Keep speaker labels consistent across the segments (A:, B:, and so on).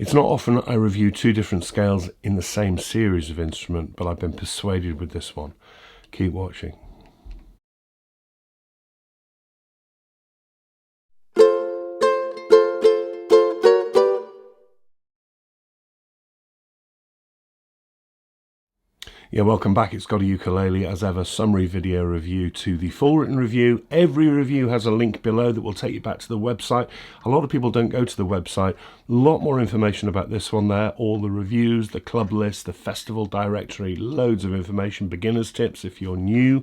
A: It's not often I review two different scales in the same series of instrument, but I've been persuaded with this one. Keep watching. Yeah, welcome back. It's GotAUkulele, as ever, summary video review to the full written review. Every review has a link below that will take you back to the website. A lot of people don't go to the website. A lot more information about this one there. All the reviews, the club list, the festival directory, loads of information, beginner's tips if you're new.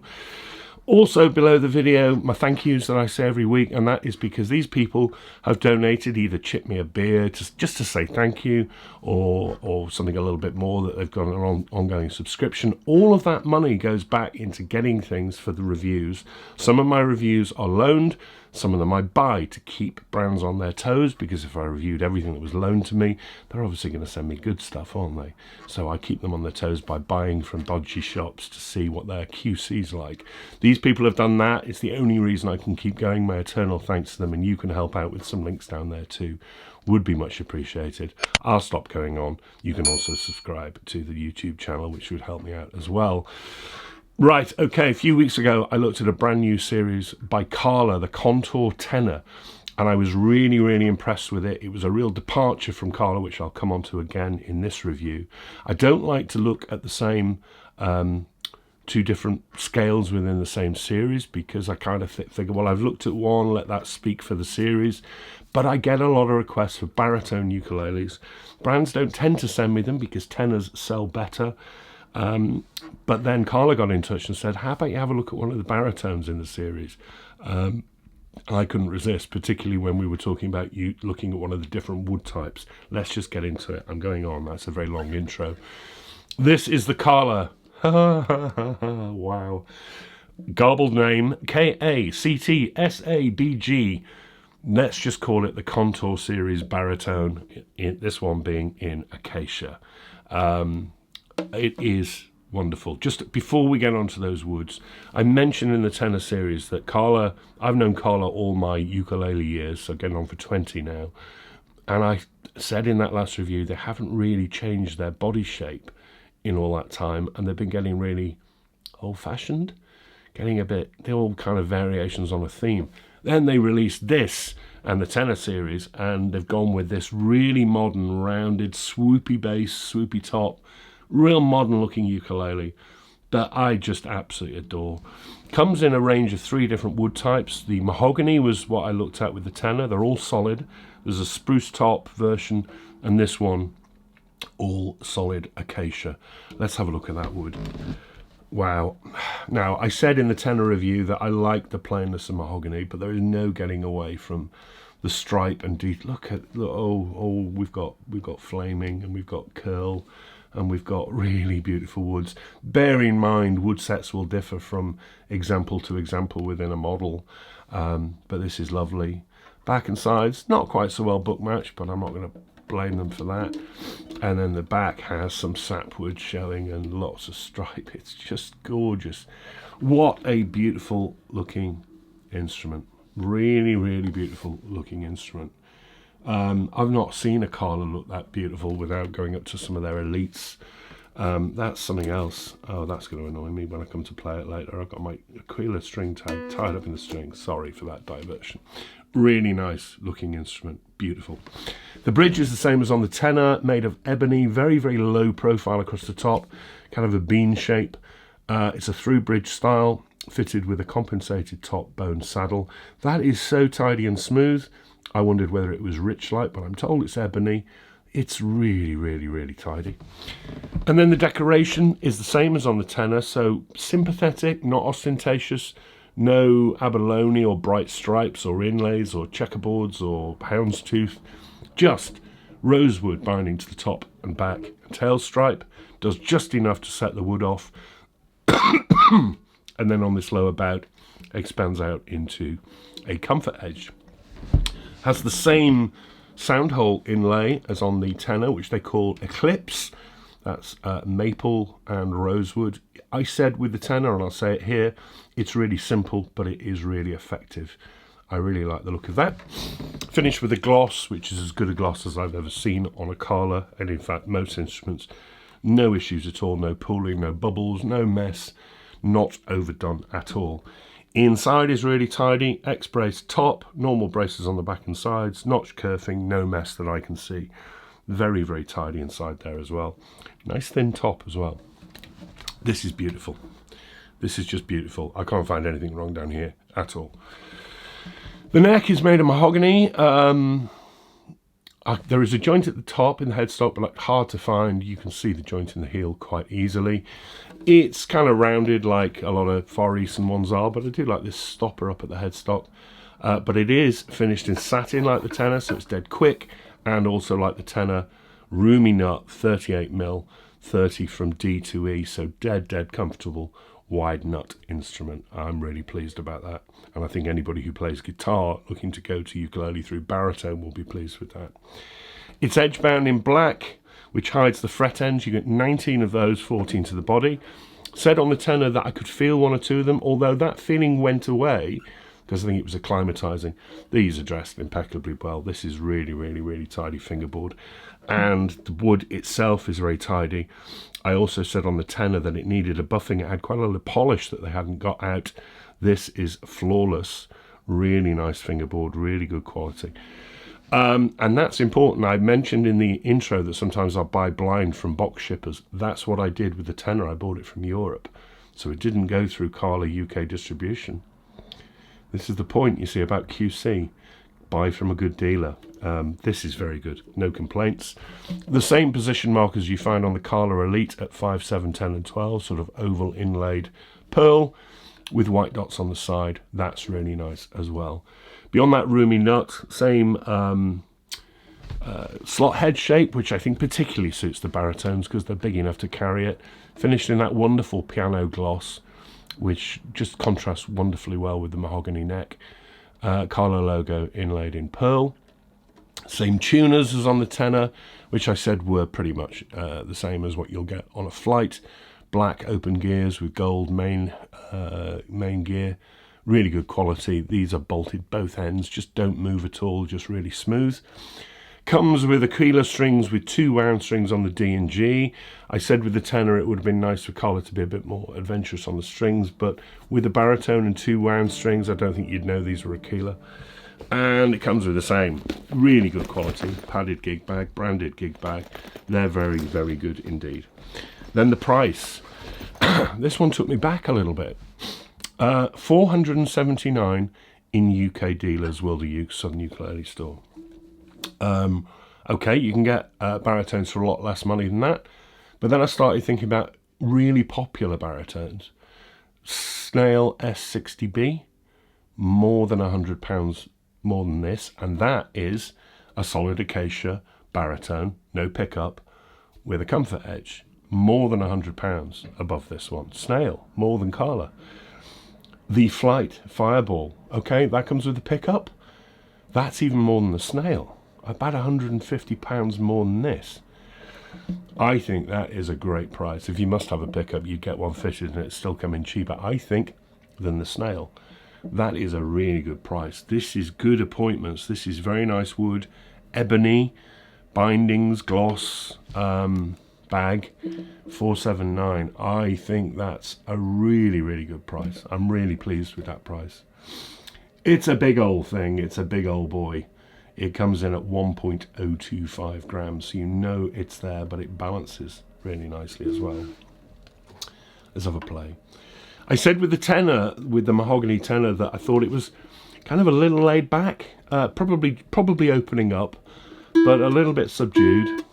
A: Also below the video, my thank yous that I say every week, and that is because these people have donated, either chipped me a beer just to say thank you, or something a little bit more that they've got an ongoing subscription. All of that money goes back into getting things for the reviews. Some of my reviews are loaned, some of them I buy to keep brands on their toes, because if I reviewed everything that was loaned to me, they're obviously going to send me good stuff, aren't they? So I keep them on their toes by buying from dodgy shops to see what their QC's like. These people have done that. It's the only reason I can keep going. My eternal thanks to them, and you can help out with some links down there too. Would be much appreciated. I'll stop going on. You can also subscribe to the YouTube channel, which would help me out as well. Right, okay, a few weeks ago I looked at a brand new series by Carla, the Contour Tenor, and I was really, really impressed with it. It was a real departure from Carla, which I'll come on to again in this review. I don't like to look at the same two different scales within the same series, because I kind of figure, well, I've looked at one, let that speak for the series. But I get a lot of requests for baritone ukuleles. Brands don't tend to send me them because tenors sell better. But then Carla got in touch and said, how about you have a look at one of the baritones in the series? I couldn't resist, particularly when we were talking about you looking at one of the different wood types. Let's just get into it. I'm going on. That's a very long intro. This is the Carla. Wow. Garbled name, KACTSABG. Let's just call it the Contour Series Baritone, this one being in Acacia. It is wonderful. Just before we get onto those woods, I mentioned in the tenor series that Carla, I've known Carla all my ukulele years, so getting on for 20 now, and I said in that last review they haven't really changed their body shape in all that time, and they've been getting really old-fashioned, getting a bit, they're all kind of variations on a theme. Then they released this and the tenor series, and they've gone with this really modern, rounded, swoopy bass, swoopy top, real modern looking ukulele that I just absolutely adore. Comes in a range of 3 different wood types. The mahogany was what I looked at with the tenor. They're all solid. There's a spruce top version, and this one all solid acacia. Let's have a look at that wood. Wow. Now, I said in the tenor review that I like the plainness of mahogany, but there is no getting away from the stripe and look, we've got flaming, and we've got curl, and we've got really beautiful woods. Bear in mind, wood sets will differ from example to example within a model, but this is lovely. Back and sides, not quite so well book matched, but I'm not going to blame them for that. And then the back has some sapwood showing and lots of stripe. It's just gorgeous. What a beautiful looking instrument. Really, really beautiful looking instrument. I've not seen a Carla look that beautiful without going up to some of their elites. That's something else. Oh, that's going to annoy me when I come to play it later. I've got my Ukulele string tag tied up in the string. Sorry for that diversion. Really nice looking instrument. Beautiful. The bridge is the same as on the tenor, made of ebony, very, very low profile across the top, kind of a bean shape. It's a through bridge style, fitted with a compensated top bone saddle. That is so tidy and smooth. I wondered whether it was rich light, but I'm told it's ebony. It's really, really, really tidy. And then the decoration is the same as on the tenor, so sympathetic, not ostentatious. No abalone or bright stripes or inlays or checkerboards or houndstooth. Just rosewood binding to the top and back. Tail stripe does just enough to set the wood off. And then on this lower bout, expands out into a comfort edge. Has the same sound hole inlay as on the tenor, which they call Eclipse. That's maple and rosewood. I said with the tenor, and I'll say it here, it's really simple, but it is really effective. I really like the look of that. Finished with a gloss, which is as good a gloss as I've ever seen on a Carla, and in fact most instruments. No issues at all, no pooling, no bubbles, no mess, not overdone at all. Inside is really tidy, X-brace top, normal braces on the back and sides, notch kerfing, no mess that I can see. Very, very tidy inside there as well. Nice thin top as well. This is beautiful. This is just beautiful. I can't find anything wrong down here at all. The neck is made of mahogany. There is a joint at the top in the headstock, but hard to find. You can see the joint in the heel quite easily. It's kind of rounded like a lot of Far Eastern ones are, but I do like this stopper up at the headstock. But it is finished in satin like the tenor, so it's dead quick, and also like the tenor, roomy nut, 38mm, 30 from D to E, so dead comfortable, wide nut instrument. I'm really pleased about that, and I think anybody who plays guitar looking to go to ukulele through baritone will be pleased with that. It's edge bound in black, which hides the fret ends. You get 19 of those, 14 to the body. Said on the tenor that I could feel one or two of them, although that feeling went away because I think it was acclimatizing. These are dressed impeccably well. This is really tidy fingerboard, and the wood itself is very tidy. I also said on the tenor that it needed a buffing. It had quite a lot of polish that they hadn't got out. This is flawless, really nice fingerboard, really good quality. And that's important. I mentioned in the intro that sometimes I buy blind from box shippers. That's what I did with the tenor. I bought it from Europe, so it didn't go through Carla UK distribution. This is the point, you see, about QC. Buy from a good dealer. This is very good, no complaints. The same position markers you find on the Carla Elite at 5, 7, 10 and 12, sort of oval inlaid pearl with white dots on the side. That's really nice as well. Beyond that, roomy nut, same slot head shape, which I think particularly suits the baritones because they're big enough to carry it. Finished in that wonderful piano gloss, which just contrasts wonderfully well with the mahogany neck. Carla logo inlaid in pearl. Same tuners as on the tenor, which I said were pretty much the same as what you'll get on a flight. Black open gears with gold main gear. Really good quality. These are bolted both ends, just don't move at all, just really smooth. Comes with Ukulele strings with 2 wound strings on the D and G. I said with the tenor it would have been nice for Carla to be a bit more adventurous on the strings, but with the baritone and 2 wound strings, I don't think you'd know these were Ukulele. And it comes with the same, really good quality, padded gig bag, branded gig bag. They're very good indeed. Then the price. This one took me back a little bit. $479 in UK dealers, World of Southern Ukulele Store. Okay, you can get baritones for a lot less money than that, but then I started thinking about really popular baritones. Snail S60B, more than £100 more than this, and that is a solid acacia baritone, no pickup, with a comfort edge. More than £100 above this one. Snail, more than Carla. The Flight Fireball, okay, that comes with the pickup. That's even more than the Snail. About £150 more than this. I think that is a great price. If you must have a pickup, you'd get one fitted and it's still coming cheaper, I think, than the Snail. That is a really good price. This is good appointments. This is very nice wood, ebony, bindings, gloss, bag, $479. I think that's a really good price. I'm really pleased with that price. It's a big old thing. It's a big old boy. It comes in at 1.025 grams, so you know it's there, but it balances really nicely as well. Let's have a play. I said with the tenor, with the mahogany tenor, that I thought it was kind of a little laid back, probably opening up, but a little bit subdued.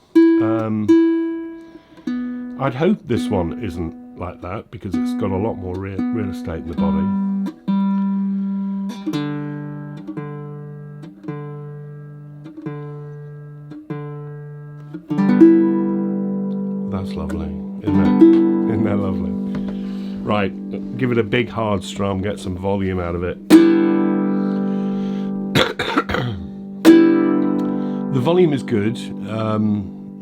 A: I'd hope this one isn't like that because it's got a lot more real estate in the body. That's lovely, isn't that lovely? Right, give it a big hard strum, get some volume out of it. The volume is good.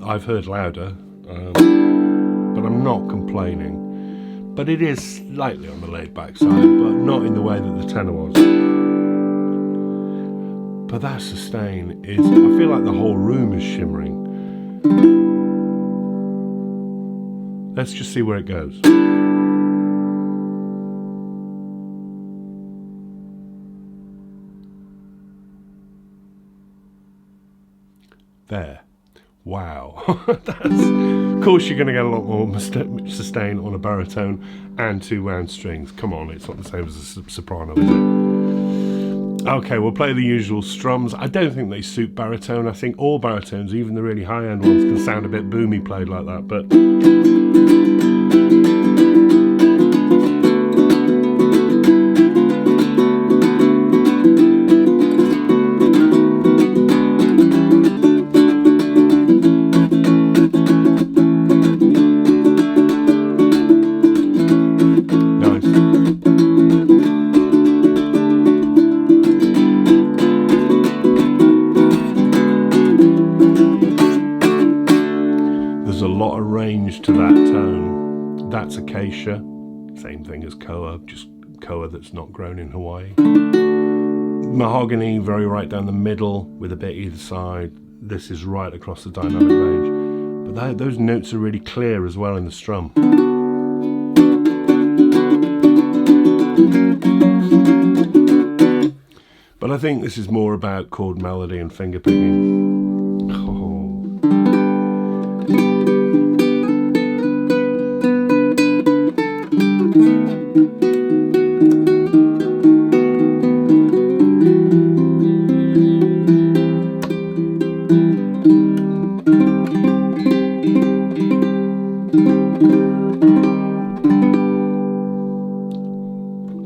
A: I've heard louder, but I'm not complaining. But it is slightly on the laid back side, but not in the way that the tenor was. But that sustain is, I feel like the whole room is shimmering. Let's just see where it goes. There. Wow. Of course you're going to get a lot more sustain on a baritone and 2 wound strings. Come on, it's not the same as a soprano, is it? Okay, we'll play the usual strums. I don't think they suit baritone. I think all baritones, even the really high-end ones, can sound a bit boomy played like that, but... to that tone. That's acacia, same thing as koa, just koa that's not grown in Hawaii. Mahogany, very right down the middle with a bit either side. This is right across the dynamic range, but those notes are really clear as well in the strum. But I think this is more about chord melody and finger picking.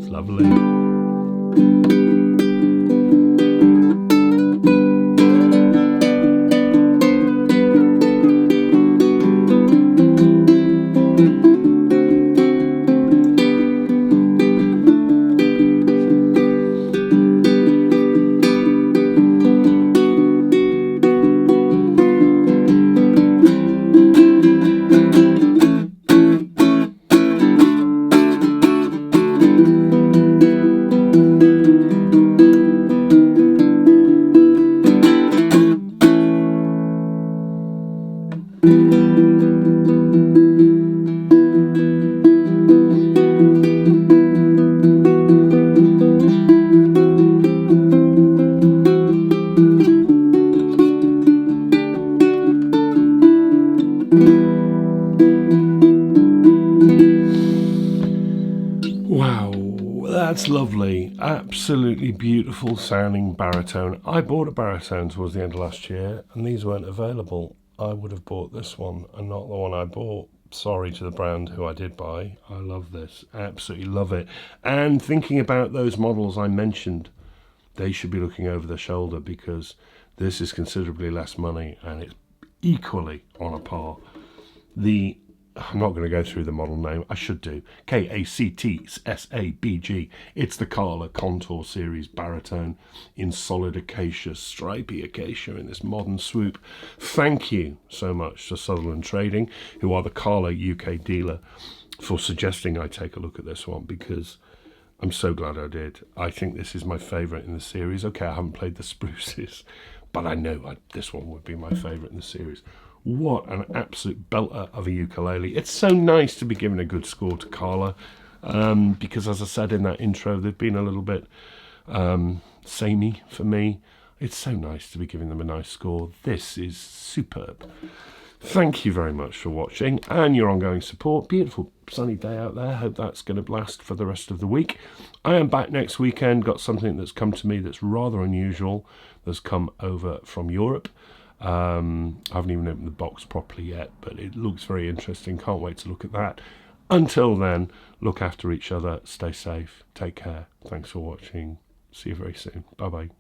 A: It's lovely. Wow, that's lovely. Absolutely beautiful sounding baritone. I bought a baritone towards the end of last year and these weren't available. I would have bought this one and not the one I bought. Sorry to the brand who I did buy. I love this. Absolutely love it. And thinking about those models I mentioned, they should be looking over their shoulder because this is considerably less money and it's equally on a par. I'm not going to go through the model name. I should do. KACTSABG. It's the Carla Contour Series baritone in solid acacia, stripy acacia in this modern swoop. Thank you so much to Sutherland Trading, who are the Carla UK dealer, for suggesting I take a look at this one because I'm so glad I did. I think this is my favourite in the series. Okay, I haven't played the spruces, but I know this one would be my favourite in the series. What an absolute belter of a ukulele. It's so nice to be given a good score to Carla because, as I said in that intro, they've been a little bit samey for me. It's so nice to be giving them a nice score. This is superb. Thank you very much for watching and your ongoing support. Beautiful sunny day out there. Hope that's going to last for the rest of the week. I am back next weekend. Got something that's come to me that's rather unusual. That's come over from Europe. I haven't even opened the box properly yet, but it looks very interesting. Can't wait to look at that. Until then, look after each other, stay safe, take care. Thanks for watching. See you very soon. Bye bye.